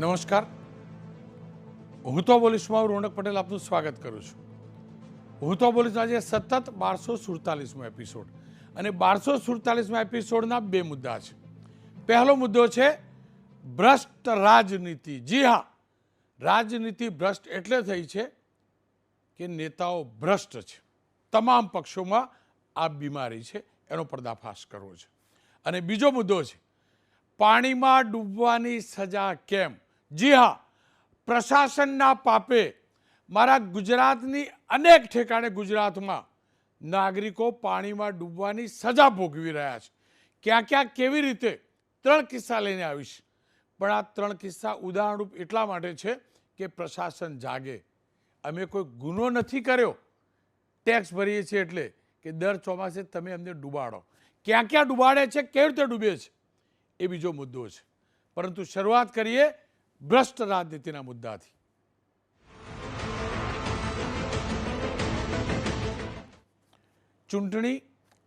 નમસ્કાર, હું તો બોલીશમાં રોનક પટેલ આપનું સ્વાગત કરું છું. હું તો બોલીશ આજે સતત 1247મો એપિસોડ અને 1247મા એપિસોડના બે મુદ્દા છે. પહેલો મુદ્દો છે ભ્રષ્ટ રાજનીતિ. જી હા, રાજનીતિ ભ્રષ્ટ એટલે થઈ છે કે નેતાઓ ભ્રષ્ટ છે. તમામ પક્ષોમાં આ બીમારી છે, એનો પર્દાફાશ કરવો છે. અને બીજો મુદ્દો છે પાણીમાં ડૂબવાની સજા કેમ. જી હા, પ્રશાસનના પાપે મારા ગુજરાતની અનેક ઠેકાણે ગુજરાતમાં નાગરિકો પાણીમાં ડૂબવાની સજા ભોગવી રહ્યા છે. ક્યાં ક્યાં કેવી રીતે 3 કિસ્સા લઈને આવીશ, પણ આ 3 કિસ્સા ઉદાહરણરૂપ એટલા માટે છે કે પ્રશાસન જાગે. અમે કોઈ ગુનો નથી કર્યો, ટેક્સ ભરીએ છીએ એટલે કે દર ચોમાસે તમે અમને ડૂબાડો. ક્યાં ક્યાં ડૂબાડે છે, કેવી રીતે ડૂબે છે, એ બીજો મુદ્દો છે. પરંતુ શરૂઆત કરીએ ભ્રષ્ટ રાજનીતિના મુદ્દાથી. ચૂંટણી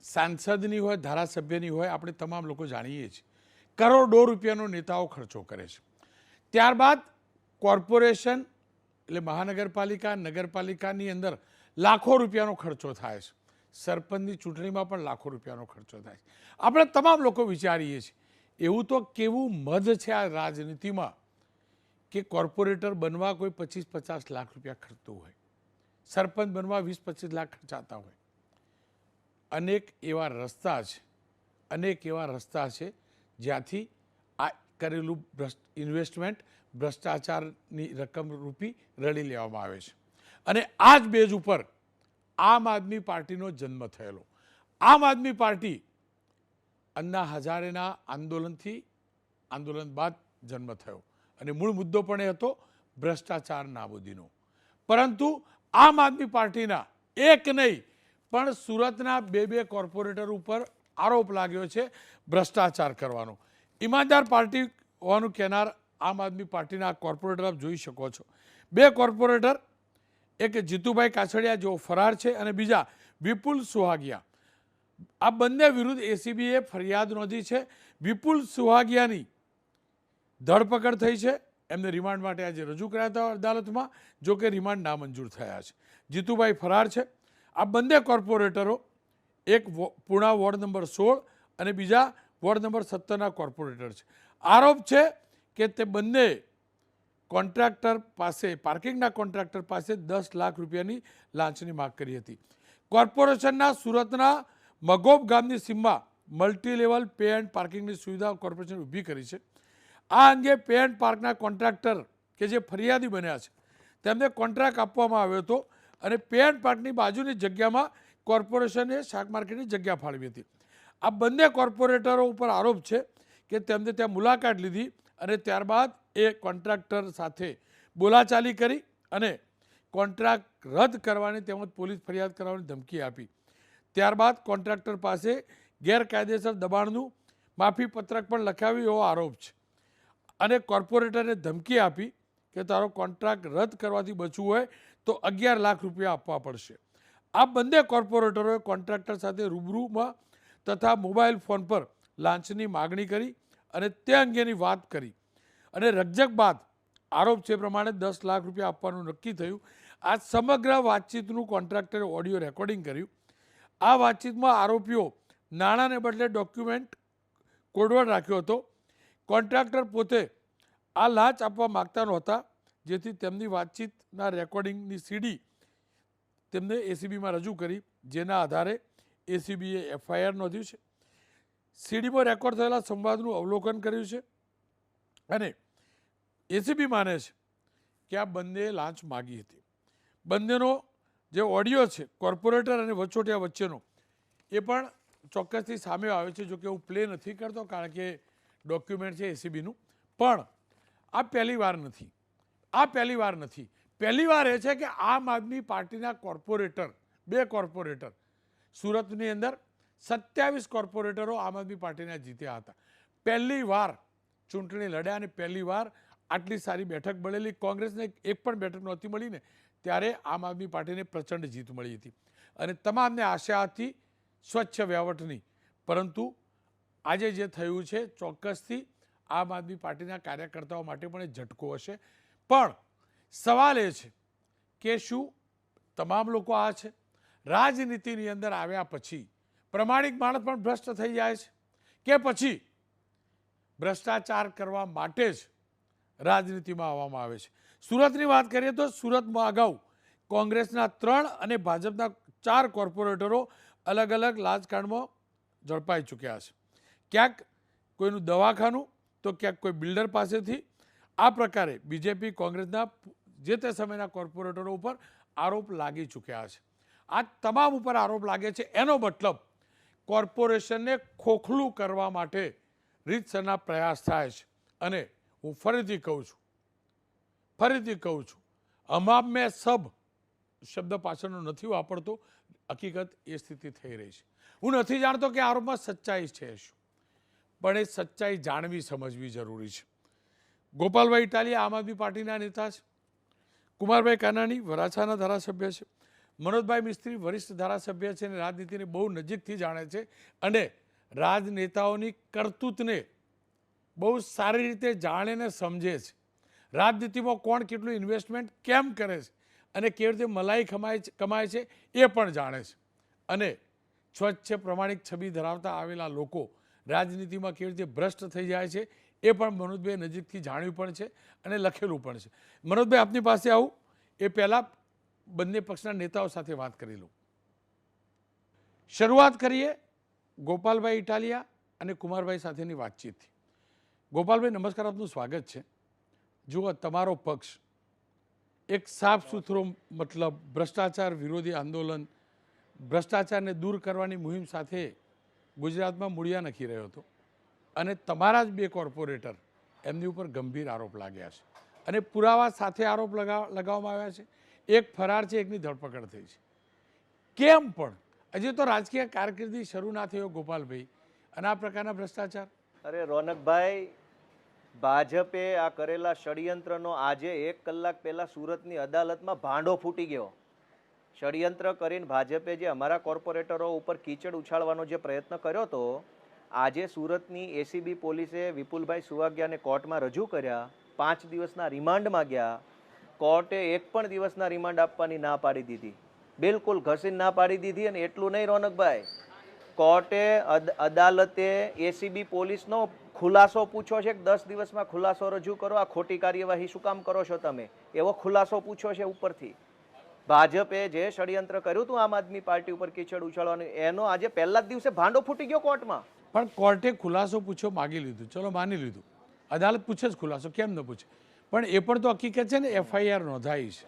સાંસદની હોય, ધારાસભ્યની હોય, આપણે તમામ લોકો જાણીએ છીએ કરોડો રૂપિયાનો નેતાઓ ખર્ચો કરે છે. ત્યારબાદ કોર્પોરેશન એટલે મહાનગરપાલિકા, નગરપાલિકાની અંદર લાખો રૂપિયાનો ખર્ચો થાય છે. સરપંચની ચૂંટણીમાં પણ લાખો રૂપિયાનો ખર્ચો થાય છે. આપણે તમામ લોકો વિચારીએ છીએ એવું તો કેવું મધ છે આ રાજનીતિમાં કે કોર્પોરેટર બનવા કોઈ 25-50 લાખ રૂપિયા ખર્ચતું હોય, સરપંચ બનવા 20-25 લાખ ખર્ચાતા હોય. અનેક એવા રસ્તા છે જ્યાંથી આ કરેલું ઇન્વેસ્ટમેન્ટ ભ્રષ્ટાચારની રકમ રૂપી રડી લેવામાં આવે છે. અને આ જ બેઝ ઉપર આમ આદમી પાર્ટીનો જન્મ થયેલો. આમ આદમી પાર્ટી અન્ના હજારેના આંદોલન બાદ જન્મ થયો અને મૂળ મુદ્દો પણ એ હતો ભ્રષ્ટાચાર નાબૂદીનો. પરંતુ આમ આદમી પાર્ટીના એક નહીં પણ સુરતના 2 કોર્પોરેટર ઉપર આરોપ લાગ્યો છે ભ્રષ્ટાચાર કરવાનો. ઈમાનદાર પાર્ટી હોવાનું કહેનાર આમ આદમી પાર્ટીના કોર્પોરેટર આપ જોઈ શકો છો. 2 કોર્પોરેટર, એક જીતુભાઈ કાછડિયા જેઓ ફરાર છે અને બીજા વિપુલ સુહાગિયા. આ બંને વિરુદ્ધ એસીબીએ ફરિયાદ નોંધી છે. વિપુલ સુહાગિયાની ધરપકડ થઈ છે, એમને રિમાન્ડ માટે આજે રજૂ કર્યા હતા અદાલતમાં, જો કે રિમાન્ડ નામંજૂર થયા છે. જીતુભાઈ ફરાર છે. આ બંને કોર્પોરેટરો એક પૂણા વોર્ડ નંબર 16 અને બીજા વોર્ડ નંબર 17ના કોર્પોરેટર છે. આરોપ છે કે તે બંને કોન્ટ્રાક્ટર પાસે, પાર્કિંગના કોન્ટ્રાક્ટર પાસે 10 લાખ રૂપિયાની લાંચની માગ કરી હતી. કોર્પોરેશનના સુરતના મગોબ ગામની સીમમાં મલ્ટી લેવલ પે એન્ડ પાર્કિંગની સુવિધા કોર્પોરેશન ઊભી કરી છે. આ અંગે પે એન્ડ પાર્કના કોન્ટ્રાક્ટર કે જે ફરિયાદી બન્યા છે તેમને કોન્ટ્રાક્ટ આપવામાં આવ્યો હતો અને પે એન્ડ પાર્કની બાજુની જગ્યામાં કોર્પોરેશને શાક માર્કેટની જગ્યા ફાળવી હતી. આ બંને કોર્પોરેટરો ઉપર આરોપ છે કે તેમને ત્યાં મુલાકાત લીધી અને ત્યારબાદ એ કોન્ટ્રાક્ટર સાથે બોલાચાલી કરી અને કોન્ટ્રાક્ટ રદ કરવાની તેમજ પોલીસ ફરિયાદ કરવાની ધમકી આપી. ત્યારબાદ કોન્ટ્રાક્ટર પાસે ગેરકાયદેસર દબાણનું માફી પત્રક પણ લખાવ્યું એવો આરોપ છે અને કોર્પોરેટરને ધમકી આપી કે તારો કોન્ટ્રાક્ટ રદ કરવાથી બચવું હોય તો 11 લાખ રૂપિયા આપવા પડશે. આ બંને કોર્પોરેટરોએ કોન્ટ્રાક્ટર સાથે રૂબરૂમાં તથા મોબાઈલ ફોન પર લાંચની માગણી કરી અને તે અંગેની વાત કરી અને રકઝક બાદ આરોપ છે પ્રમાણે 10 લાખ રૂપિયા આપવાનું નક્કી થયું. આ સમગ્ર વાતચીતનું કોન્ટ્રાક્ટરે ઓડિયો રેકોર્ડિંગ કર્યું. આ વાતચીતમાં આરોપીઓ નાણાંને બદલે ડોક્યુમેન્ટ કોડવર્ડ રાખ્યો હતો. કોન્ટ્રાક્ટર પોતે આ લાંચ આપવા માગતા નહોતા, જેથી તેમની વાતચીતના રેકોર્ડિંગની સીડી તેમને એસીબીમાં રજૂ કરી, જેના આધારે એસીબીએ એફઆઈઆર નોંધ્યું છે. સીડીમાં રેકોર્ડ થયેલા સંવાદનું અવલોકન કર્યું છે અને એસીબી માને છે કે આ બંનેએ લાંચ માગી હતી. બંનેનો જે ઓડિયો છે કોર્પોરેટર અને વચોટિયા વચ્ચેનો, એ પણ ચોક્કસથી સામે આવે છે. જો કે હું પ્લે નથી કરતો કારણ કે ડોક્યુમેન્ટ છે એસીબીનું. પણ આ પહેલી વાર નથી. પહેલી વાર એ છે કે આમ આદમી પાર્ટીના કોર્પોરેટર, 2 કોર્પોરેટર, સુરતની અંદર 27 કોર્પોરેટરો આમ આદમી પાર્ટીના જીત્યા હતા. પહેલી વાર ચૂંટણી લડ્યા અને પહેલી વાર આટલી સારી બેઠક મળેલી. કોંગ્રેસને એક પણ બેઠક નહોતી મળી ને, ત્યારે આમ આદમી પાર્ટીને પ્રચંડ જીત મળી હતી અને તમામને આશા હતી સ્વચ્છ વહીવટની. પરંતુ આજે જે થયું છે ચોક્કસથી આમ આદમી પાર્ટીના કાર્યકર્તાઓ માટે પણ એ ઝટકો હશે. પણ સવાલ એ છે કે શું તમામ લોકો આ છે? રાજનીતિની અંદર આવ્યા પછી પ્રમાણિક માણસ પણ ભ્રષ્ટ થઈ જાય છે કે પછી ભ્રષ્ટાચાર કરવા માટે જ રાજનીતિમાં આવવામાં આવે છે? સુરતની વાત કરીએ તો સુરતમાં અગાઉ કોંગ્રેસના 3 અને ભાજપના 4 કોર્પોરેટરો અલગ અલગ રાજકારણમાં ઝડપાઈ ચૂક્યા છે. ક્યાંક કોઈનું દવાખાનું તો ક્યાંક કોઈ બિલ્ડર પાસેથી. આ પ્રકારે બીજેપી કોંગ્રેસના જે તે સમયના કોર્પોરેટરો ઉપર આરોપ લાગી ચૂક્યા છે. આ તમામ ઉપર આરોપ લાગે છે એનો મતલબ કોર્પોરેશનને ખોખલું કરવા માટે રીતસરના પ્રયાસ થાય છે. અને હું ફરીથી કહું છું હમામ મેં સબ શબ્દ પાછળનો નથી વાપરતો. હકીકત એ સ્થિતિ થઈ રહી છે. હું નથી જાણતો કે આરોપમાં સચ્ચાઈ છે શું, પણ એ સચ્ચાઈ જાણવી સમજવી જરૂરી છે. ગોપાલભાઈ ઇટાલિયા આમ આદમી પાર્ટીના નેતા છે. કુમારભાઈ કાનાણી વરાછાના ધારાસભ્ય છે. મનોજભાઈ મિસ્ત્રી વરિષ્ઠ ધારાસભ્ય છે અને રાજનીતિને બહુ નજીકથી જાણે છે અને રાજનેતાઓની કરતૂતને બહુ સારી રીતે જાણે ને સમજે છે. રાજનીતિમાં કોણ કેટલું ઇન્વેસ્ટમેન્ટ કેમ કરે છે અને કેવી રીતે મલાઈ કમાય છે એ પણ જાણે છે. અને સ્વચ્છ પ્રમાણિક છબી ધરાવતા આવેલા લોકો રાજનીતિમાં કેવી રીતે ભ્રષ્ટ થઈ જાય છે એ પણ મનોજભાઈ નજીકથી જાણ્યું પણ છે અને લખેલું પણ છે. મનોજભાઈ આપની પાસે આવું એ પહેલાં બંને પક્ષના નેતાઓ સાથે વાત કરી લઉં. શરૂઆત કરીએ ગોપાલભાઈ ઇટાલિયા અને કુમારભાઈ સાથેની વાતચીતથી. ગોપાલભાઈ નમસ્કાર, આપનું સ્વાગત છે. જુઓ, તમારો પક્ષ એક સાફ સુથરો મતલબ ભ્રષ્ટાચાર વિરોધી આંદોલન, ભ્રષ્ટાચારને દૂર કરવાની મુહિમ સાથે ગુજરાતમાં મૂળિયા નાખી રહ્યો હતો અને તમારા જ 2 કોર્પોરેટર એમની ઉપર ગંભીર આરોપ લાગ્યા છે અને પુરાવા સાથે આરોપ લગાવવામાં આવ્યા છે. એક ફરાર છે, એકની ધરપકડ થઈ છે. કેમ પણ હજી તો રાજકીય કારકિર્દી શરૂ ના થયો ગોપાલભાઈ અને આ પ્રકારના ભ્રષ્ટાચાર? અરે રોનકભાઈ, ભાજપે આ કરેલા ષડયંત્રનો આજે 1 કલાક પહેલા સુરતની અદાલતમાં ભાંડો ફૂટી ગયો. ષડયંત્ર કરીને ભાજપે જે અમારા કોર્પોરેટરો ઉપર કીચડ ઉછાળવાનો જે પ્રયત્ન કર્યો હતો, આજે સુરતની એસીબી પોલીસે વિપુલભાઈ સુવાગ્યાને કોર્ટમાં રજૂ કર્યા. 5 દિવસના રિમાન્ડ માંગ્યા. કોર્ટે 1 પણ દિવસના રિમાન્ડ આપવાની ના પાડી દીધી, બિલકુલ ઘસીને ના પાડી દીધી. અને એટલું નહીં રોનકભાઈ, કોર્ટે અદાલતે એસીબી પોલીસનો ખુલાસો પૂછ્યો છે કે 10 દિવસમાં ખુલાસો રજૂ કરો, આ ખોટી કાર્યવાહી શું કામ કરો છો તમે, એવો ખુલાસો પૂછ્યો છે ઉપરથી. ભાજપે જે ષડયંત્ર કર્યું હતું આમ આદમી પાર્ટી ઉપર કીચડ ઉછાળવાનું, એનો આજે પહેલા જ દિવસે ભાંડો ફૂટી ગયો કોર્ટમાં. પણ કોર્ટે ખુલાસો પૂછ્યો, માગી લીધું, ચલો માની લીધું. અદાલત પૂછે જ ખુલાસો, કેમ ન પૂછે? પણ એ પણ તો હકીકત છે ને, એફઆઈઆર નોંધાઈ છે,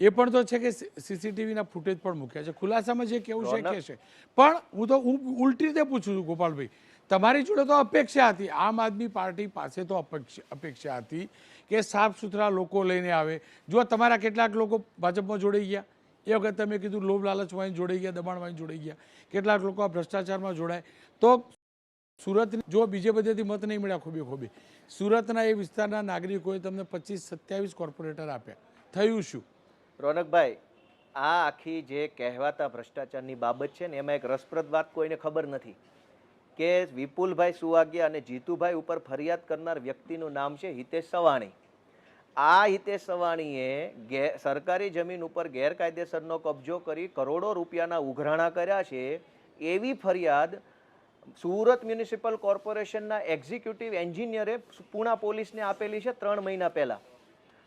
એ પણ તો છે કે સીસીટીવીના ફૂટેજ પણ મૂક્યા છે. ખુલાસામાં જે કેવું છે કે છે. પણ હું ઉલટી રીતે પૂછું છું ગોપાલભાઈ, તમારી જોડે તો અપેક્ષા હતી, આમ આદમી પાર્ટી પાસે તો અપેક્ષા હતી કે સાફ સુથરા લોકો લઈને આવે. જો તમારા કેટલાક લોકો ભાજપમાં જોડાઈ ગયા, એ વખત તમે કીધું લોભ લાલચમાં જોડાઈ ગયા, દબાણમાં જોડાઈ ગયા. કેટલાક લોકો આ ભ્રષ્ટાચારમાં જોડાય. તો સુરતની જો બીજે બધેથી મત નહીં મળ્યા ખોબે, સુરતના એ વિસ્તારના નાગરિકોએ તમને 25-27 કોર્પોરેટર આપ્યા. થયું શું રોનકભાઈ? આ આખી જે કહેવાતા ભ્રષ્ટાચારની બાબત છે ને, એમાં એક રસપ્રદ વાત કોઈને ખબર નથી કે વિપુલભાઈ સુવાગ્યા અને જીતુભાઈ ઉપર ફરિયાદ કરનાર વ્યક્તિનું નામ છે હિતેશ સવાણી. આ હિતેશ સવાણીએ સરકારી જમીન ઉપર ગેરકાયદેસરનો કબજો કરી કરોડો રૂપિયાના ઉઘરાણા કર્યા છે, એવી ફરિયાદ સુરત મ્યુનિસિપલ કોર્પોરેશનના એક્ઝિક્યુટિવ એન્જિનિયરે પુણા પોલીસને આપેલી છે 3 મહિના પહેલા.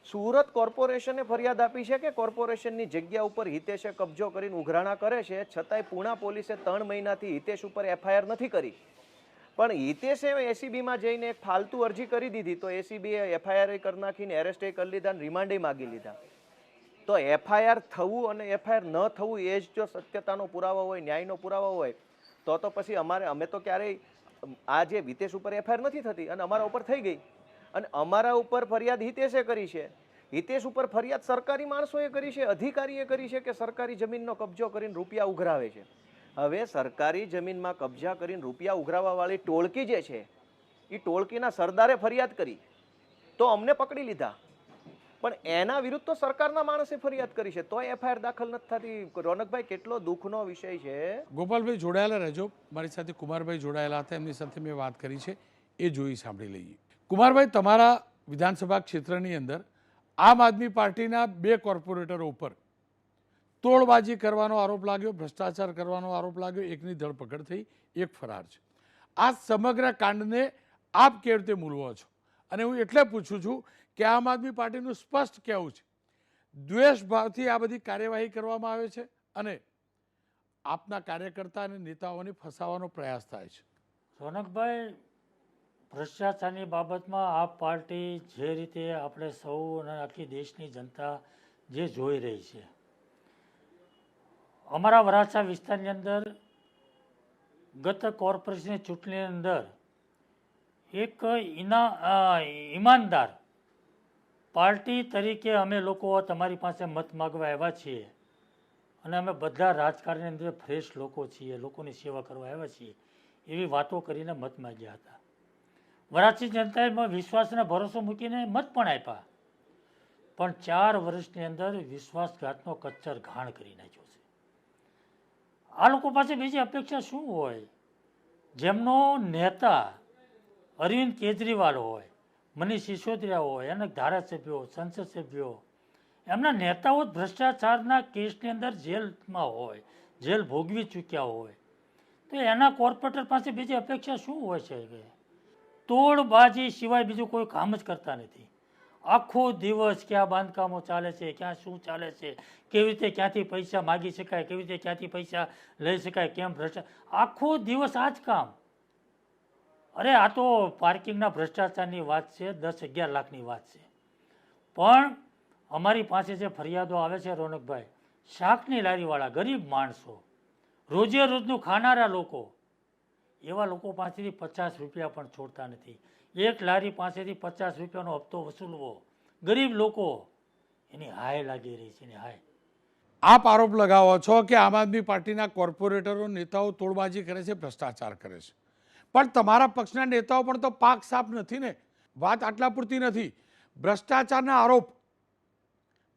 સુરત કોર્પોરેશને ફરિયાદ આપી છે કે કોર્પોરેશનની જગ્યા ઉપર હિતેશે કબજો કરીને ઉઘરાણા કરે છે, છતાંય પુણા પોલીસે 3 મહિનાથી હિતેશ ઉપર એફઆઈઆર નથી કરી. પણ હિતેશે એસીબીમાં જઈને એક ફાલતુ અરજી કરી દીધી, તો એસીબીએ એફઆઈઆર કરી નાખીને એરેસ્ટ કરી લીધા અને રિમાન્ડે માગી લીધા. તો એફઆઈઆર થવું અને એફઆઈઆર ન થવું એ જ જો સત્યતાનો પુરાવો હોય, ન્યાયનો પુરાવો હોય, તો પછી અમે તો ક્યારેય આ જે હિતેશ ઉપર એફઆઈઆર નથી થતી અને અમારા ઉપર થઈ ગઈ, અને અમારા ઉપર ફરિયાદ હિતેશે કરી છે. હિતેશ ઉપર ફરિયાદ સરકારી માણસોએ કરી છે, અધિકારીએ કરી છે કે સરકારી જમીનનો કબજો કરીને રૂપિયા ઉઘરાવે છે. હવે સરકારી જમીનમાં કબજા કરીને રૂપિયા ઉઘરાવા વાળી ટોળકી જે છે, એ ટોળકીના સરદારે ફરિયાદ કરી તો અમને પકડી લીધા. પણ એના વિરુદ્ધ તો સરકારના માણસે ફરિયાદ કરી છે, તો એફઆઈઆર દાખલ નથી થતી. રોનકભાઈ, કેટલો દુઃખનો વિષય છે. ગોપાલભાઈ જોડાયેલા રહેજો, મારી સાથે કુમારભાઈ જોડાયેલા હતા, એમની સાથે મેં વાત કરી છે. એ જોઈ સાંભળી લઈએ. કુમારભાઈ, તમારા વિધાનસભા ક્ષેત્રની અંદર આમ આદમી પાર્ટીના 2 કોર્પોરેટરો ઉપર તોડબાજી કરવાનો આરોપ લાગ્યો, ભ્રષ્ટાચાર કરવાનો આરોપ લાગ્યો, એકની ધરપકડ થઈ, એક ફરાર છે. આ સમગ્ર કાંડને આપ કેવી રીતે મૂલવો છો? અને હું એટલે પૂછું છું કે આમ આદમી પાર્ટીનું સ્પષ્ટ કહેવું છે દ્વેષ ભાવથી આ બધી કાર્યવાહી કરવામાં આવે છે અને આપના કાર્યકર્તા અને નેતાઓને ફસાવવાનો પ્રયાસ થાય છે. રોનકભાઈ, ભ્રષ્ટાચારની બાબતમાં આ પાર્ટી જે રીતે આપણે સૌ અને આખી દેશની જનતા જે જોઈ રહી છે, અમારા વરાછા વિસ્તારની અંદર ગત કોર્પોરેશનની ચૂંટણીની અંદર એક ઈમાનદાર પાર્ટી તરીકે અમે લોકો તમારી પાસે મત માગવા આવ્યા છીએ અને અમે બધા રાજકારણની અંદર ફ્રેશ લોકો છીએ, લોકોની સેવા કરવા આવ્યા છીએ એવી વાતો કરીને મત માગ્યા હતા. વરાછી જનતાએ વિશ્વાસ અને ભરોસો મૂકીને મત પણ આપ્યા, પણ 4 વર્ષની અંદર વિશ્વાસઘાતનો કચ્છર ઘાણ કરી નાખ્યો છે. આ લોકો પાસે બીજી અપેક્ષા શું હોય? જેમનો નેતા અરવિંદ કેજરીવાલ હોય, મનીષ સિસોદિયા હોય, અનેક ધારાસભ્યો, સંસદ સભ્યો, એમના નેતાઓ જ ભ્રષ્ટાચારના કેસની અંદર જેલમાં હોય, જેલ ભોગવી ચૂક્યા હોય, તો એના કોર્પોરેટર પાસે બીજી અપેક્ષા શું હોય છે? કે તોડબાજી સિવાય બીજું કોઈ કામ જ કરતા નથી. આખો દિવસ ક્યાં બાંધકામો ચાલે છે, ક્યાં શું ચાલે છે, કેવી રીતે ક્યાંથી પૈસા માગી શકાય, કેવી રીતે ક્યાંથી પૈસા લઈ શકાય, કેમ ભ્રષ્ટાચાર, આખો દિવસ આ જ કામ. અરે આ તો પાર્કિંગના ભ્રષ્ટાચારની વાત છે, 10-11 લાખની વાત છે. પણ અમારી પાસે જે ફરિયાદો આવે છે રોનકભાઈ, શાકની લારીવાળા ગરીબ માણસો, રોજે રોજનું ખાનારા લોકો, એવા લોકો પાસેથી 50 રૂપિયા પણ છોડતા નથી. એક લારી પાસેથી 50 રૂપિયાનો હપ્તો વસૂલવો, ગરીબ લોકો, એની હાય લાગી રહી છે, એની હાય. આપ આરોપ લગાવો છો કે આમ આદમી પાર્ટીના કોર્પોરેટરો, નેતાઓ તોડબાજી કરે છે, ભ્રષ્ટાચાર કરે છે, પણ તમારા પક્ષના નેતાઓ પણ તો પાક સાફ નથી ને. વાત આટલા પૂરતી નથી. ભ્રષ્ટાચારના આરોપ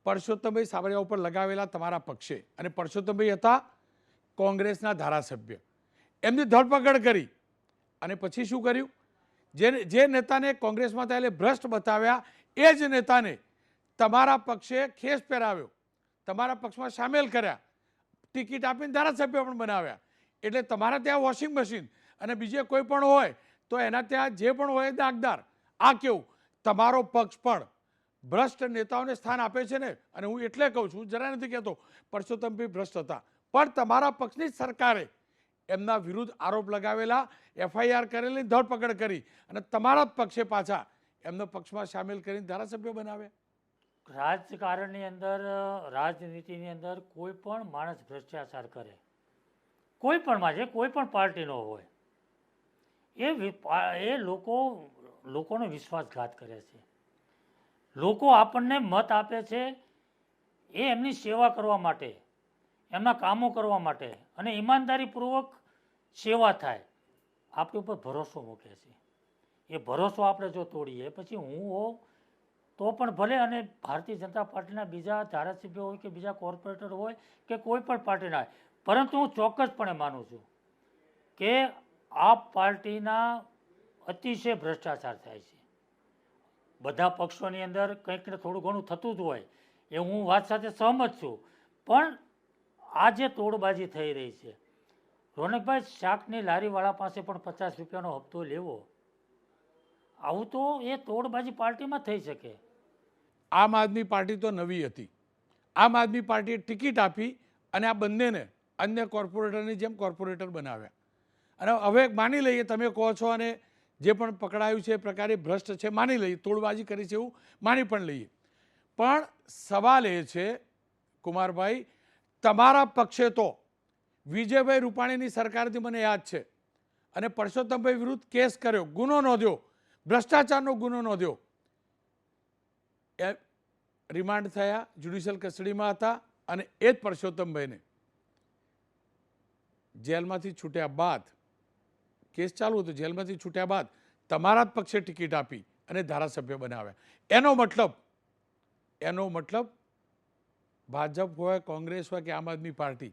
પરસોત્તમભાઈ સાબરિયા ઉપર લગાવેલા તમારા પક્ષે, અને પરસોત્તમભાઈ હતા કોંગ્રેસના ધારાસભ્ય, એમની ધરપકડ કરી અને પછી શું કર્યું? જે નેતાને કોંગ્રેસમાં થયેલે ભ્રષ્ટ બતાવ્યા એ જ નેતાને તમારા પક્ષે ખેસ પહેરાવ્યો, તમારા પક્ષમાં સામેલ કર્યા, ટિકિટ આપીને ધારાસભ્ય પણ બનાવ્યા. એટલે તમારા ત્યાં વોશિંગ મશીન અને બીજે કોઈ પણ હોય તો એના ત્યાં જે પણ હોય દાગદાર. આ કેવું? તમારો પક્ષ પણ ભ્રષ્ટ નેતાઓને સ્થાન આપે છે ને. અને હું એટલે કહું છું, જરા નથી કહેતો પરસોત્તમભાઈ ભ્રષ્ટ હતા, પણ તમારા પક્ષની સરકારે એમના વિરુદ્ધ આરોપ લગાવેલા, FIR કરેલી, ધરપકડ કરી અને તમારા જ પક્ષે પાછા એમના પક્ષમાં સામેલ કરીને ધારાસભ્ય બનાવ્યા. રાજકારણની અંદર, રાજનીતિની અંદર કોઈ પણ માણસ ભ્રષ્ટાચાર કરે, કોઈ પણ માં, જે કોઈ પણ પાર્ટીનો હોય, એ લોકોનો વિશ્વાસઘાત કરે છે. લોકો આપણને મત આપે છે એ એમની સેવા કરવા માટે, એમના કામો કરવા માટે, અને ઈમાનદારીપૂર્વક સેવા થાય, આપણી ઉપર ભરોસો મૂકે છે. એ ભરોસો આપણે જો તોડીએ, પછી હું હોઉં તો પણ ભલે, અને ભારતીય જનતા પાર્ટીના બીજા ધારાસભ્યો હોય કે બીજા કોર્પોરેટર હોય કે કોઈ પણ પાર્ટીના હોય, પરંતુ હું ચોક્કસપણે માનું છું કે આ પાર્ટીના અતિશય ભ્રષ્ટાચાર થાય છે. બધા પક્ષોની અંદર કંઈક ને થોડું ઘણું થતું જ હોય, એ હું વાત સાથે સહમત છું. પણ આ જે તોડબાજી થઈ રહી છે રોનકભાઈ, શાકની લારીવાળા પાસે પણ 50 રૂપિયાનો હપ્તો લેવો, આવું તો એ તોડબાજી પાર્ટીમાં થઈ શકે. આમ આદમી પાર્ટી તો નવી હતી. આમ આદમી પાર્ટીએ ટિકિટ આપી અને આ બંનેને અન્ય કોર્પોરેટરની જેમ કોર્પોરેટર બનાવ્યા. અને હવે માની લઈએ, તમે કહો છો અને જે પણ પકડાયું છે એ પ્રકારે ભ્રષ્ટ છે, માની લઈએ, તોડબાજી કરી છે એવું માની પણ લઈએ. પણ સવાલ એ છે કુમારભાઈ, તમારા પક્ષે તો વિજયભાઈ રૂપાણીની સરકારથી મને યાદ છે અને પરસોત્તમભાઈ વિરુદ્ધ કેસ કર્યો, ગુનો નોંધ્યો, ભ્રષ્ટાચારનો ગુનો નોંધ્યો. એ રિમાન્ડ થયા, જ્યુડિશિયલ કસ્ટડીમાં હતા અને એ જ પરસોત્તમભાઈને જેલમાંથી છૂટ્યા બાદ, કેસ ચાલુ હતો, જેલમાંથી છૂટ્યા બાદ તમારા જ પક્ષે ટિકિટ આપી અને ધારાસભ્ય બનાવ્યા. એનો મતલબ ભાજપ હોય, કોંગ્રેસ હોય કે આમ આદમી પાર્ટી,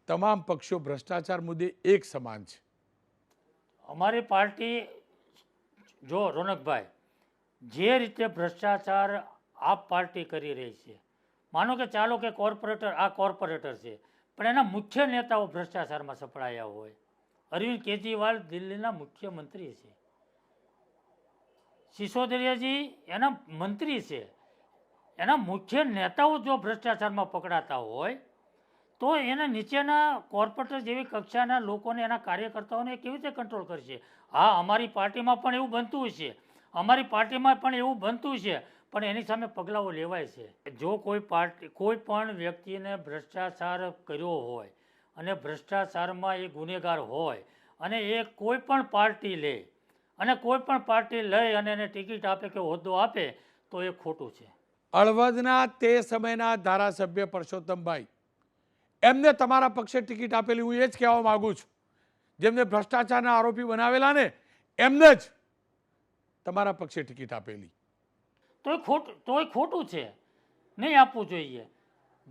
તમામ પક્ષો ભ્રષ્ટાચાર મુદ્દે એક સમાન છે. અમારી પાર્ટી જો રોનકભાઈ, જે રીતે ભ્રષ્ટાચાર આપ પાર્ટી કરી રહી છે, માનો કે ચાલો કે કોર્પોરેટર છે, પણ એના મુખ્ય નેતાઓ ભ્રષ્ટાચારમાં સપડાયા હોય. અરવિંદ કેજરીવાલ દિલ્હીના મુખ્યમંત્રી છે, સિસોદિયાજી એના મંત્રી છે, એના મુખ્ય નેતાઓ જો ભ્રષ્ટાચારમાં પકડાતા હોય તો એના નીચેના કોર્પોરેટર જેવી કક્ષાના લોકોને, એના કાર્યકર્તાઓને કેવી રીતે કંટ્રોલ કરશે? હા, અમારી પાર્ટીમાં પણ એવું બનતું છે, પણ એની સામે પગલાઓ લેવાય છે. જો કોઈ પણ વ્યક્તિને ભ્રષ્ટાચાર કર્યો હોય અને ભ્રષ્ટાચારમાં એ ગુનેગાર હોય અને એ કોઈ પણ પાર્ટી લે અને કોઈ પણ પાર્ટી લઈ અને એને ટિકિટ આપે કે હોદ્દો આપે તો એ ખોટું છે. હળવદના તે સમયના ધારાસભ્ય પરસોત્તમભાઈ, એમને તમારા પક્ષે ટિકિટ આપેલી, હું એ જ કહેવા માગું છું. જેમને ભ્રષ્ટાચારના આરોપી બનાવેલા ને એમને જ તમારા પક્ષે ટિકિટ આપેલી. તોય ખોટું છે, નહીં આપવું જોઈએ.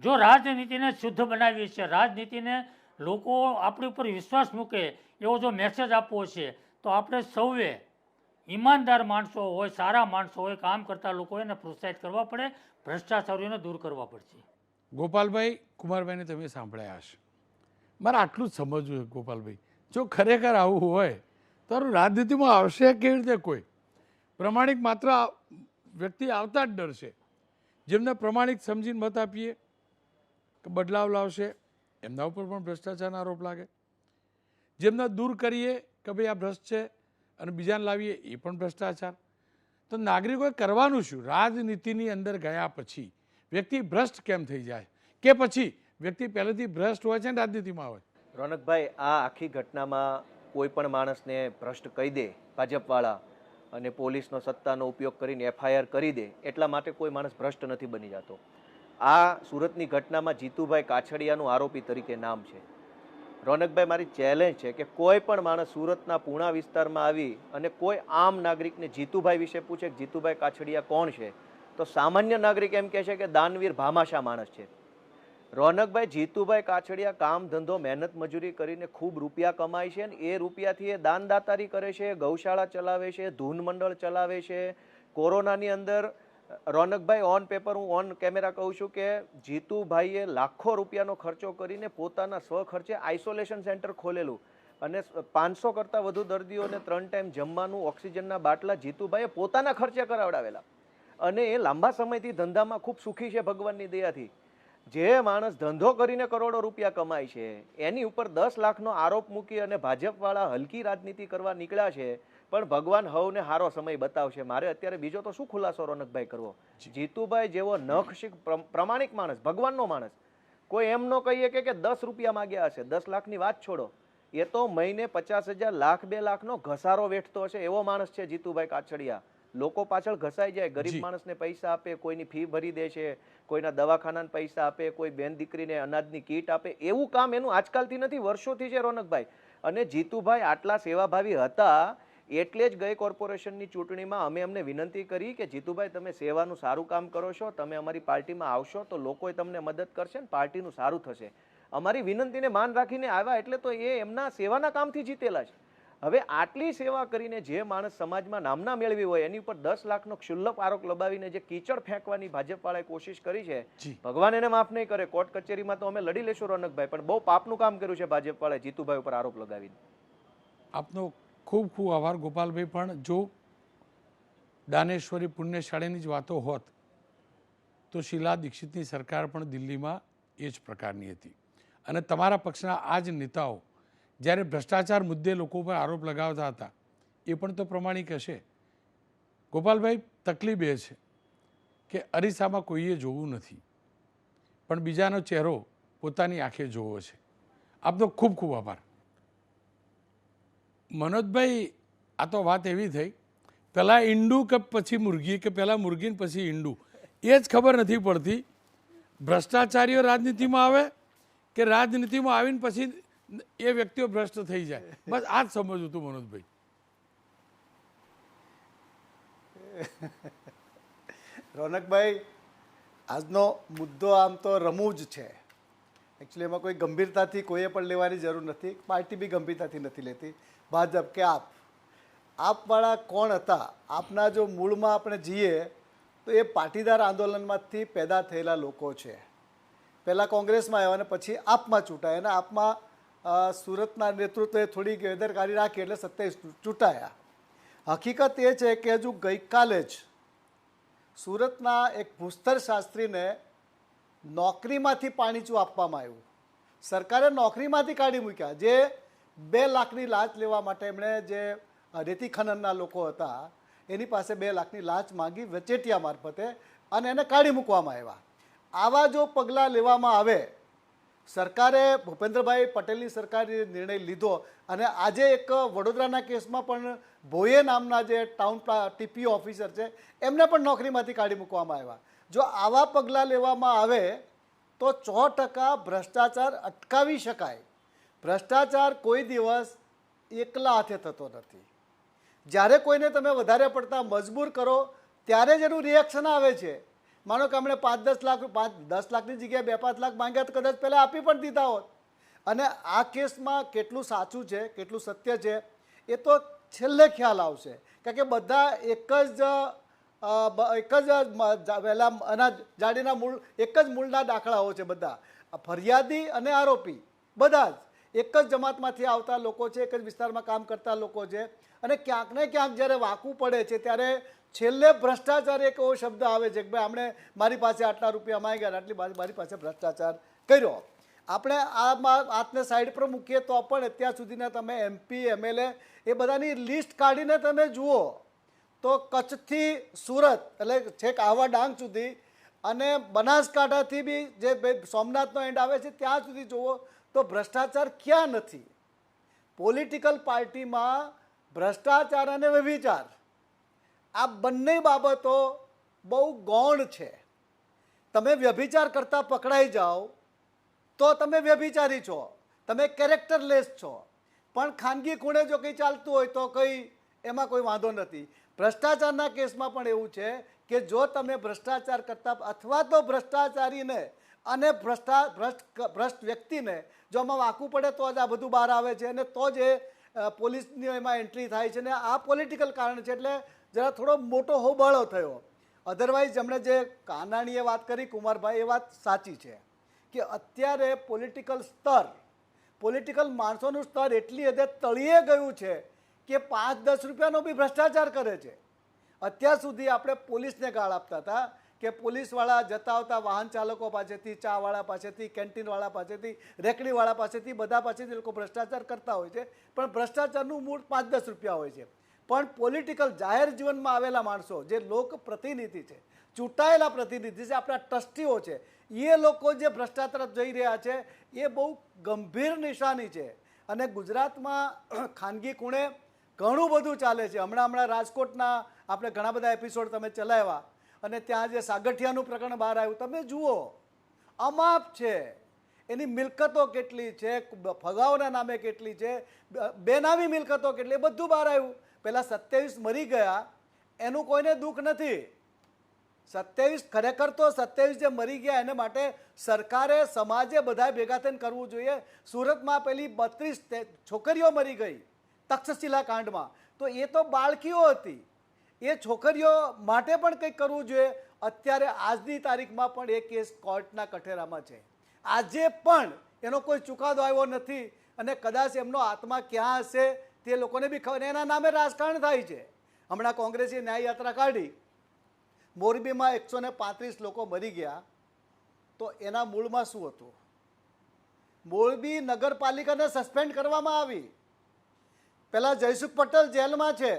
જો રાજનીતિને શુદ્ધ બનાવી છે, રાજનીતિને લોકો આપણી ઉપર વિશ્વાસ મૂકે એવો જો મેસેજ આપવો છે, તો આપણે સૌએ ઈમાનદાર માણસો હોય, સારા માણસો હોય, કામ કરતા લોકો એને પ્રોત્સાહિત કરવા પડે, ભ્રષ્ટાચારીઓને દૂર કરવા પડશે. ગોપાલભાઈ, કુમારભાઈને તમે સાંભળ્યા હશે. મારે આટલું જ સમજવું છે ગોપાલભાઈ, જો ખરેખર આવું હોય તો રાજનીતિમાં આવશે કેવી રીતે? કોઈ પ્રમાણિક માત્ર વ્યક્તિ આવતા જ ડરશે. જેમને પ્રમાણિક સમજીને મત આપીએ કે બદલાવ લાવશે, એમના ઉપર પણ ભ્રષ્ટાચારના આરોપ લાગે. જેમને દૂર કરીએ કે ભાઈ આ ભ્રષ્ટ છે અને બીજાને લાવીએ એ પણ ભ્રષ્ટાચાર. તો નાગરિકોએ કરવાનું શું? રાજનીતિની અંદર ગયા પછી વ્યક્તિ ભ્રષ્ટ કેમ થઈ જાય? કે પછી વ્યક્તિ પહેલેથી ભ્રષ્ટ હોય છે ને રાજનીતિમાં હોય? રોનકભાઈ, આ આખી ઘટનામાં કોઈ પણ માણસને ભ્રષ્ટ કહી દે ભાજપવાળા અને પોલીસનો સત્તાનો ઉપયોગ કરીને FIR કરી દે એટલા માટે કોઈ માણસ ભ્રષ્ટ નથી બની જતો. આ સુરતની ઘટનામાં જીતુભાઈ કાછડિયાનું આરોપી તરીકે નામ છે. રોનકભાઈ, મારી ચેલેન્જ છે કે કોઈ પણ માણસ સુરતના પૂણા વિસ્તારમાં આવી અને કોઈ આમ નાગરિકને જીતુભાઈ વિશે પૂછે કે જીતુભાઈ કાછડિયા કોણ છે, તો સામાન્ય નાગરિક એમ કહે છે કે દાનવીર ભામાશા માણસ છે. રોનકભાઈ, જીતુભાઈ કાછડિયા કામ ધંધો મહેનત મજૂરી કરીને ખૂબ રૂપિયા કમાય છે અને એ રૂપિયાથી એ દાનદાતારી કરે છે, ગૌશાળા ચલાવે છે, ધૂન મંડળ ચલાવે છે. કોરોનાની અંદર રોનકભાઈ, ઓન પેપર હું ઓન કેમેરા કહું છું કે જીતુભાઈએ લાખો રૂપિયાનો ખર્ચો કરીને પોતાના સ્વખર્ચે આઇસોલેશન સેન્ટર ખોલેલું અને 500 કરતાં વધુ દર્દીઓને 3 ટાઈમ જમવાનું, ઓક્સિજનના બાટલા જીતુભાઈએ પોતાના ખર્ચે કરાવડાવેલા અને એ લાંબા સમયથી ધંધામાં ખૂબ સુખી છે ભગવાનની દયાથી. જે માણસ ધંધો કરીને કરોડો રૂપિયા કમાય છે એની ઉપર 10 લાખનો આરોપ મૂકી અને ભાજપવાળા હલકી રાજનીતિ કરવા નીકળ્યા છે. પણ ભગવાન હવને હારો સમય બતાવશે. મારે અત્યારે બીજો તો શું ખુલાસો રોનકભાઈ કરવો? જીતુભાઈ જેવો નખશીક પ્રમાણિક માણસ, ભગવાનનો માણસ, કોઈ એમ ન કહીએ કે 10 રૂપિયા માગ્યા હશે. 10 લાખની વાત છોડો, એ તો મહિને 50,000, લાખ, 2 લાખનો ઘસારો વેઠતો હશે એવો માણસ છે જીતુભાઈ કાછડિયા. લોકો પાછળ ઘસાઈ જાય, ગરીબ માણસને પૈસા આપે, કોઈની ફી ભરી દે છે, કોઈના દવાખાનાને પૈસા આપે, કોઈ બેન દીકરીને અનાજની કીટ આપે. એવું કામ એનું આજકાલથી નથી, વર્ષોથી છે રોનકભાઈ. અને જીતુભાઈ આટલા સેવાભાવી હતા એટલે જ ગઈ કોર્પોરેશનની ચૂંટણીમાં અમે અમને વિનંતી કરી કે જીતુભાઈ, તમે સેવાનું સારું કામ કરો છો, તમે અમારી પાર્ટીમાં આવશો તો લોકોએ તમને મદદ કરશે ને પાર્ટીનું સારું થશે. અમારી વિનંતીને માન રાખીને આવ્યા એટલે તો એ એમના સેવાના કામથી જીતેલા છે. હવે આટલી સેવા કરીને જે માણસ સમાજમાં નામના મેળવી હોય એની ઉપર 10 લાખનો ક્ષુલ્લક આરોપ લગાવીને જે કીચડ ફેંકવાની ભાજપવાળાએ કોશિશ કરી છે, ભગવાન એને માફ નહીં કરે. કોર્ટ કચેરીમાં તો અમે લડી લેશું રોનકભાઈ, પણ બહુ પાપનું કામ કર્યું છે ભાજપવાળાએ જીતુભાઈ ઉપર આરોપ લગાવીને. આપનો ખૂબ ખૂબ આભાર ગોપાલભાઈ. પણ જો દાનેશ્વરી પુણ્યશાળીની જ વાતો હોત તો શીલા દીક્ષિતની સરકાર પણ દિલ્હીમાં એ જ પ્રકારની હતી. અને તમારા પક્ષના આ જ નેતાઓ જ્યારે ભ્રષ્ટાચાર મુદ્દે લોકો પર આરોપ લગાવતા હતા એ પણ તો પ્રમાણિક હશે. ગોપાલભાઈ, તકલીફ એ છે કે અરીસામાં કોઈએ જોવું નથી, પણ બીજાનો ચહેરો પોતાની આંખે જોવો છે. આપનો ખૂબ ખૂબ આભાર. મનોજભાઈ, આ તો વાત એવી થઈ, પહેલાં ઈંડું કે પછી મુરગી, કે પહેલાં મુરગી ને પછી ઈંડું, એ જ ખબર નથી પડતી. ભ્રષ્ટાચારીઓ રાજનીતિમાં આવે કે રાજનીતિમાં આવીને પછી એ વ્યક્તિઓ ભ્રષ્ટ થઈ જાય? બસ આ જ સમજવું હતું મનોજભાઈ. રોનકભાઈ, આજનો મુદ્દો આમ તો રમૂજ છે. એકચ્યુઅલી એમાં કોઈ ગંભીરતાથી કોઈએ પણ લેવાની જરૂર નથી. પાર્ટી બી ગંભીરતાથી નથી લેતી, ભાજપ કે આપ. આપવાળા કોણ હતા, આપના જો મૂળમાં આપણે જઈએ તો એ પાટીદાર આંદોલનમાંથી પેદા થયેલા લોકો છે. પહેલાં કોંગ્રેસમાં આવ્યા અને પછી આપમાં ચૂંટાયા અને આપમાં સુરતના નેતૃત્વએ થોડી બેદરકારી રાખી એટલે 27 ચૂંટાયા. હકીકત એ છે કે હજુ ગઈકાલે જ સુરતના એક ભૂસ્તર શાસ્ત્રીને નોકરીમાંથી પાણીચું આપવામાં આવ્યું. સરકારે નોકરીમાંથી કાઢી મૂક્યા. જે 2 લાખની લાંચ લેવા માટે એમણે જે રેતી ખનનના લોકો હતા એની પાસે 2 લાખની લાંચ માંગી વચેટિયા મારફતે અને એને કાઢી મૂકવામાં આવ્યા. આવા જો પગલાં લેવામાં આવે, સરકારે ભૂપેન્દ્રભાઈ પટેલની સરકારે નિર્ણય લીધો અને આજે એક વડોદરાના કેસમાં પણ ભોયે નામના જે ટાઉન ટીપીઓ ઓફિસર છે એમને પણ નોકરીમાંથી કાઢી મૂકવામાં આવ્યા. જો આવા પગલાં લેવામાં આવે તો 100% ભ્રષ્ટાચાર અટકાવી શકાય. ભ્રષ્ટાચાર કોઈ દિવસ એકલા હાથે થતો નથી. જ્યારે કોઈને તમે વધારે પડતા મજબૂર કરો ત્યારે જ એનું રિએક્શન આવે છે. માનો કે આપણે 5-10 લાખ 10 લાખની જગ્યાએ 2-5 લાખ માંગ્યા તો કદાચ પહેલાં આપી પણ દીધા હોત. અને આ કેસમાં કેટલું સાચું છે કેટલું સત્ય છે એ તો છેલ્લે ખ્યાલ આવશે. કારણ કે બધા એક જ વહેલા અનાજ જાડીના મૂળ એક જ મૂળના દાખલાઓ છે. બધા ફરિયાદી અને આરોપી બધા જ એક જ જમાતમાંથી આવતા લોકો છે, એક જ વિસ્તારમાં કામ કરતા લોકો છે. અને ક્યાંક ને ક્યાંક જ્યારે વાંકું પડે છે ત્યારે છેલ્લે ભ્રષ્ટાચાર એક એવો શબ્દ આવે છે કે ભાઈ આપણે મારી પાસે આટલા રૂપિયા માંગ્યા, આટલી મારી પાસે ભ્રષ્ટાચાર કર્યો. આપણે આમાં હાથને સાઈડ પર મૂકીએ તો પણ અત્યાર સુધીના તમે MP MLA એ બધાની લિસ્ટ કાઢીને તમે જુઓ તો કચ્છથી સુરત એટલે છેક આવા ડાંગ સુધી અને બનાસકાંઠાથી બી જે સોમનાથનો એન્ડ આવે છે ત્યાં સુધી જુઓ તો ભ્રષ્ટાચાર ક્યાં નથી. પોલિટિકલ પાર્ટીમાં ભ્રષ્ટાચાર અને વ્યભિચાર આ બંને બાબતો બહુ ગૌણ છે. તમે વ્યભિચાર કરતાં પકડાઈ જાઓ તો તમે વ્યભિચારી છો, તમે કેરેક્ટરલેસ છો. પણ ખાનગી ખૂણે જો કંઈ ચાલતું હોય તો કંઈ એમાં કોઈ વાંધો નથી. ભ્રષ્ટાચારના કેસમાં પણ એવું છે કે જો તમે ભ્રષ્ટાચાર કરતા અથવા તો ભ્રષ્ટાચારીને અને ભ્રષ્ટ વ્યક્તિને જો આમાં વાંકું પડે તો જ આ બધું બહાર આવે છે અને તો જ એ પોલીસની એમાં એન્ટ્રી થાય છે. ને આ પોલિટિકલ કારણ છે એટલે જરા થોડો મોટો હોબાળો થયો. અધરવાઇઝ એમણે જે કાનાણીએ વાત કરી કુમારભાઈ એ વાત સાચી છે કે અત્યારે પોલિટિકલ માણસોનું સ્તર એટલી હદે તળિયે ગયું છે કે 5-10 રૂપિયાનો બી ભ્રષ્ટાચાર કરે છે. અત્યાર સુધી આપણે પોલીસને ગાળ આપતા હતા કે પોલીસવાળા જતા આવતા વાહન ચાલકો પાસેથી, ચાવાળા પાસેથી, કેન્ટીનવાળા પાસેથી, રેકડીવાળા પાસેથી બધા પાસેથી લોકો ભ્રષ્ટાચાર કરતા હોય છે. પણ ભ્રષ્ટાચારનું મૂળ 5-10 રૂપિયા હોય છે. પણ પોલિટિકલ જાહેર જીવનમાં આવેલા માણસો જે લોક પ્રતિનિધિ છે, ચૂંટાયેલા પ્રતિનિધિ છે, આપણા ટ્રસ્ટીઓ છે, એ લોકો જે ભ્રષ્ટાચાર જઈ રહ્યા છે એ બહુ ગંભીર નિશાની છે. અને ગુજરાતમાં ખાનગી ખૂણે ઘણું બધું ચાલે છે. હમણાં રાજકોટના આપણે ઘણા બધા એપિસોડ તમે ચલાવ્યા અને ત્યાં જે સાગઠિયાનું પ્રકરણ બહાર આવ્યું તમે જુઓ, અમાપ છે. એની મિલકતો કેટલી છે, ફગાઓના નામે કેટલી છે, બેનામી મિલકતો કેટલી, એ બધું બહાર આવ્યું. પહેલાં 27 મરી ગયા એનું કોઈને દુઃખ નથી. 27 ખરેખર તો 27 જે મરી ગયા એને માટે સરકારે સમાજે બધાએ ભેગા થઈને કરવું જોઈએ. સુરતમાં પેલી 32 છોકરીઓ મરી ગઈ તક્ષશિલા કાંડમાં, તો એ તો બાળકીઓ હતી. એ છોકરીઓ માટે પણ કંઈક કરવું જોઈએ. અત્યારે આજની તારીખમાં પણ એ કેસ કોર્ટના કઠેરામાં છે. આજે પણ એનો કોઈ ચુકાદો આવ્યો નથી અને કદાચ એમનો આત્મા ક્યાં હશે તે લોકોને બી ખબર. એના નામે રાજકારણ થાય છે. હમણાં કોંગ્રેસે ન્યાય યાત્રા કાઢી, મોરબીમાં 135 લોકો મરી ગયા, તો એના મૂળમાં શું હતું? મોરબી નગરપાલિકાને સસ્પેન્ડ કરવામાં આવી. પેલા જયસુખ પટેલ જેલમાં છે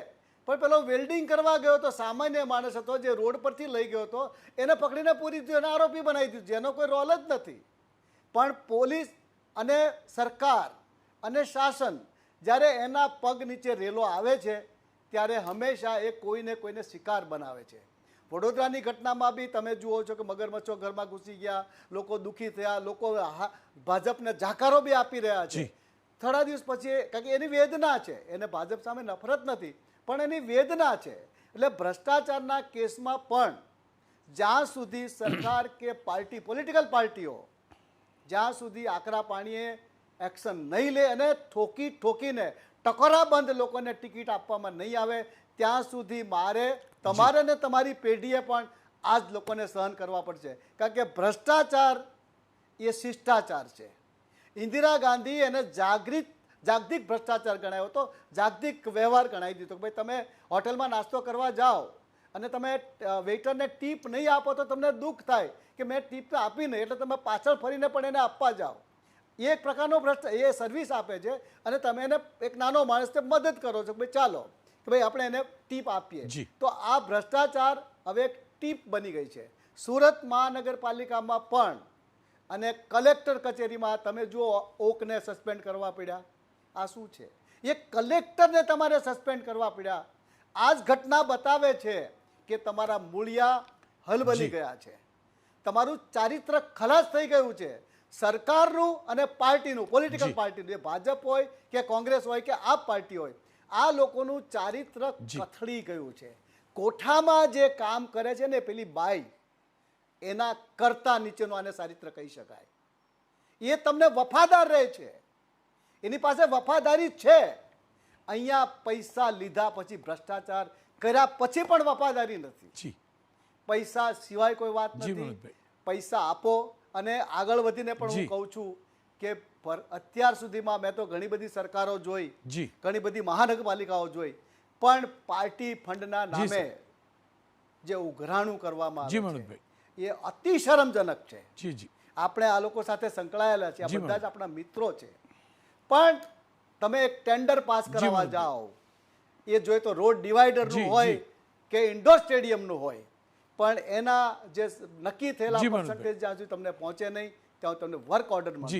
પણ પેલો વેલ્ડિંગ કરવા ગયો તો સામાન્ય માણસ હતો જે રોડ પરથી લઈ ગયો હતો, એને પકડીને પૂરી દીધો, એને આરોપી બનાવી દીધો, જેનો કોઈ રોલ જ નથી. પણ પોલીસ અને સરકાર અને શાસન જ્યારે એના પગ નીચે રેલો આવે છે ત્યારે હંમેશા એ કોઈને શિકાર બનાવે છે. વડોદરાની ઘટનામાં બી તમે જુઓ છો કે મગરમચ્છો ઘરમાં ઘૂસી ગયા, લોકો દુઃખી થયા, લોકો ભાજપને જાકારો બી આપી રહ્યા છે. થોડા દિવસ પછી, કારણ કે એની વેદના છે, એને ભાજપ સામે નફરત નથી પણ એની વેદના છે. એટલે ભ્રષ્ટાચારના કેસમાં પણ જ્યાં સુધી સરકાર કે પાર્ટી, પોલિટિકલ પાર્ટીઓ જ્યાં સુધી આકરા પાણીએ એક્શન નહીં લે અને ઠોકીને ટકોરાબંધ લોકોને ટિકિટ આપવામાં નહીં આવે ત્યાં સુધી તમારે ને તમારી પેઢીએ પણ આ જ લોકોને સહન કરવા પડશે. કારણ કે ભ્રષ્ટાચાર એ શિષ્ટાચાર છે. ઇન્દિરા ગાંધી એને જાગતિક ભ્રષ્ટાચાર ગણાયો હતો, જાગતિક વ્યવહાર ગણાવી દીધો કે ભાઈ તમે હોટલમાં નાસ્તો કરવા જાઓ અને તમે વેઇટરને ટીપ નહીં આપો તો તમને દુઃખ થાય કે મેં ટીપ આપી નહીં, એટલે તમે પાછળ ફરીને પણ એને આપવા જાઓ. એ એક પ્રકારનો એ સર્વિસ આપે છે અને તમે એને એક નાનો માણસને મદદ કરો છો કે ભાઈ ચાલો કે ભાઈ આપણે એને ટીપ આપીએ. તો આ ભ્રષ્ટાચાર હવે એક ટીપ બની ગઈ છે. સુરત મહાનગરપાલિકામાં પણ અને કલેક્ટર કચેરીમાં તમે જુઓ ઓકને સસ્પેન્ડ કરવા પડ્યા. આ શું છે? એ કલેક્ટરને તમારે સસ્પેન્ડ કરવા પડ્યા. આ જ ઘટના બતાવે છે કે તમારા મૂળિયા હલબલી ગયા છે, તમારું ચારિત્ર ખલાસ થઈ ગયું છે. સરકારનું અને પાર્ટીનું, પોલિટિકલ પાર્ટીનું, એ ભાજપ હોય કે કોંગ્રેસ હોય કે આપ પાર્ટી હોય, આ લોકોનું ચારિત્ર કથળી ગયું છે. કોઠામાં જે કામ કરે છે ને પેલી બાઈ, એના કરતા નીચેનું આને ચારિત્ર કહી શકાય. એ તમને વફાદાર રહે છે, એની પાસે વફાદારી છે. અહીંયા પૈસા લીધા પછી, ભ્રષ્ટાચાર કર્યા પછી પણ વફાદારી નથી. પૈસા સિવાય કોઈ વાત નથી. પૈસા આપો. અને આગળ વધીને પણ હું કહું છું કે અત્યાર સુધીમાં મેં તો ઘણી બધી સરકારો જોઈ, ઘણી બધી મહાનગરપાલિકાઓ જોઈ, પણ પાર્ટી ફંડના નામે જે ઉઘરાણું કરવામાં આવે છે એ અતિ શરમજનક છે. આપણે આ લોકો સાથે સંકળાયેલા છે, આ બધા જ આપણા મિત્રો છે, પણ તમે એક ટેન્ડર પાસ કરાવવા જાઓ, એ જોઈએ તો રોડ ડિવાઈડરનું હોય કે ઇન્ડોર સ્ટેડિયમનું હોય, પણ એના જે નક્કી થયેલા પર્સન્ટેજ જ્યાં સુધી તમને પહોંચે નહીં ત્યાં તમને વર્ક ઓર્ડર મળે.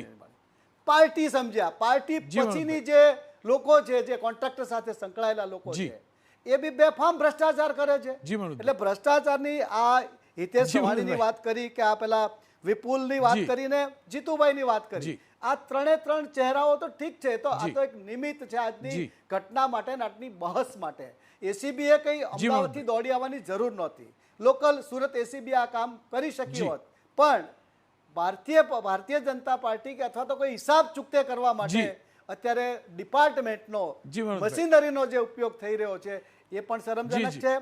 પાર્ટી સમજ્યા, પાર્ટી પછીની જે લોકો છે, જે કોન્ટ્રાક્ટર સાથે સંકળાયેલા લોકો છે, એ બી બેફામ ભ્રષ્ટાચાર કરે છે. એટલે ભ્રષ્ટાચારની આ હિતેશ સવાણીની વાત કરી કે આ પેલા વિપુલની વાત કરીને જીતુભાઈની વાત કરી, આ ત્રણ ચહેરાઓ તો ઠીક છે, તો આ તો એક નિમિત્ત છે આજની ઘટના માટે, આજની બહસ માટે. એસીબીએ કઈ અમદાવાદથી દોડી આવવાની જરૂર નહોતી. લોકલ સુરત એસીબી આ કામ કરી શકી હોત, પણ ભારતીય જનતા પાર્ટી કે અથવા તો કોઈ હિસાબ ચૂકતે કરવા માટે અત્યારે ડિપાર્ટમેન્ટનો, મશીનરીનો જે ઉપયોગ થઈ રહ્યો છે એ પણ શરમજનક છે.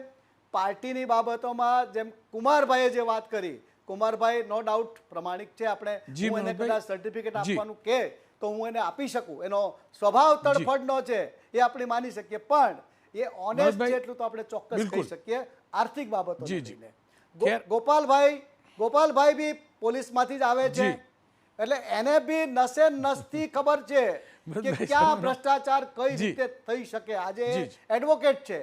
પાર્ટીની બાબતોમાં જેમ કુમારભાઈએ જે વાત કરી, કુમારભાઈ નો ડાઉટ પ્રમાણિક છે. આપણે હું એને કદાચ સર્ટિફિકેટ આપવાનું કે તો હું એને આપી શકું, એનો સ્વભાવ તડફડનો છે એ આપણે માની શકીએ, પણ એ ઓનેસ્ટ છે એટલું તો આપણે ચોક્કસ કહી શકીએ. આર્થિક બાબતો ગોપાલભાઈ બી પોલીસમાંથી જ આવે છે, એટલે એને બી નસે નસથી ખબર છે કે ક્યાં ભ્રષ્ટાચાર કઈ રીતે થઈ શકે. આજે એડવોકેટ છે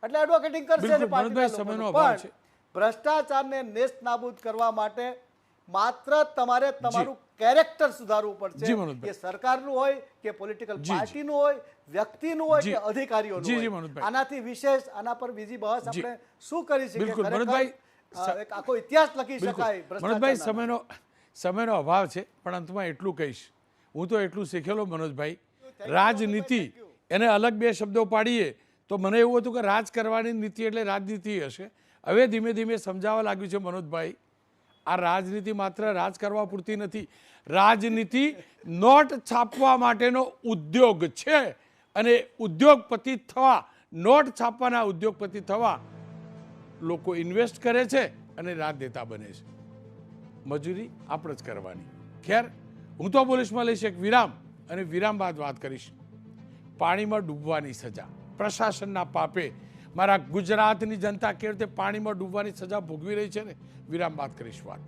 એટલે એડવોકેટિંગ કરશે, પણ ભ્રષ્ટાચારને નેસ્ત નાબૂદ કરવા માટે માત્ર તમારે તમારું કેરેક્ટર સુધારવું પડશે. એ સરકારનું હોય કે પોલિટિકલ પાર્ટીનું હોય, વ્યક્તિનું હોય કે અધિકારીઓનું હોય. આનાથી વિશેષ આના પર બીજી બહસ આપણે શું કરી શકીએ? આખો ઇતિહાસ લખી શકાય. મનોજભાઈ, સમયનો અભાવ છે, પણ અંતમાં એટલું કહીશ, હું તો એટલું શીખેલો મનોજભાઈ, રાજનીતિ એને અલગ બે શબ્દો પાડીએ તો મને એવું હતું કે રાજ કરવાની નીતિ એટલે રાજનીતિ હશે. હવે ધીમે ધીમે સમજાવવા લાગ્યું છે મનોજભાઈ, આ રાજનીતિ માત્ર રાજ કરવા પૂરતી નથી. રાજનીતિ નોટ છાપવા માટેનો ઉદ્યોગ છે, અને ઉદ્યોગપતિ થવા, નોટ છાપવાના ઉદ્યોગપતિ થવા લોકો ઇન્વેસ્ટ કરે છે અને રાજનેતા બને છે. મજૂરી આપણે જ કરવાની. ખેર, હું તો પોલીસમાં લઈશ એક વિરામ, અને વિરામ બાદ વાત કરીશ પાણીમાં ડૂબવાની સજા, પ્રશાસનના પાપે મારા ગુજરાતની જનતા કેવી રીતે પાણીમાં ડૂબવાની સજા ભોગવી રહી છે ને, વિરામ બાદ કરીશ વાત.